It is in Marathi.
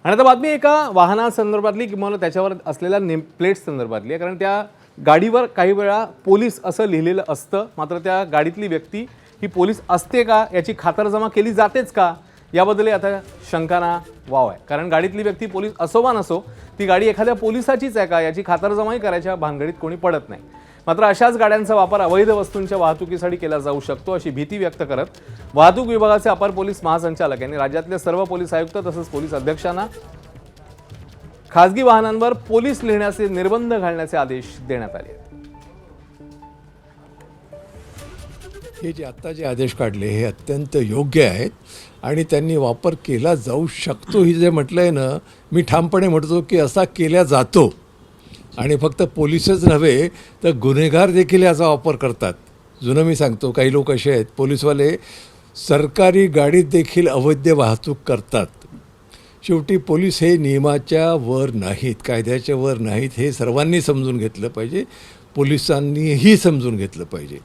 आणि आता बातमी एका वाहनासंदर्भातली किंवा त्याच्यावर असलेल्या नेम प्लेट्स संदर्भातली आहे. कारण त्या गाडीवर काही वेळा पोलीस असं लिहिलेलं असतं, मात्र त्या गाडीतली व्यक्ती ही पोलीस असते का याची खातरजमा केली जातेच का याबद्दल आता शंकाना वाव आहे. कारण गाडीतली व्यक्ती पोलीस असो वा नसो ती गाडी एखाद्या पोलिसाचीच आहे का याची खातरजमाही करायच्या भानगडीत कोणी पडत नाही. मात्र अशाच गाड्यांचा वापर अवैध वस्तूंच्या वाहतुकीसाठी केला जाऊ शकतो अशी भीती व्यक्त करत वाहतूक विभागाचे अपर पोलीस महासंचालक यांनी राज्यातले सर्व पोलीस आयुक्त तसंच पोलीस अध्यक्षांना खासगी वाहनांवर पोलीस लिहिण्याचे निर्बंध घालण्याचे आदेश देण्यात आले. हे जे आत्ता जे आदेश काढले हे अत्यंत योग्य आहेत आणि त्यांनी वापर केला जाऊ शकतो. ही जे म्हटलं आहे ना, मी ठामपणे म्हणतो की असा केला जातो आणि फक्त पोलीसच नव्हे तर गुन्हेगार देखील याचा वापर करतात. जुनं मी सांगतो, काही लोक असे आहेत पोलीसवाले सरकारी गाडीत देखील अवैध वाहतूक करतात. शेवटी पोलीस हे नियमाच्या वर नाहीत, कायद्याच्या वर नाहीत, हे सर्वांनी समजून घेतलं पाहिजे, पोलिसांनीही समजून घेतलं पाहिजे.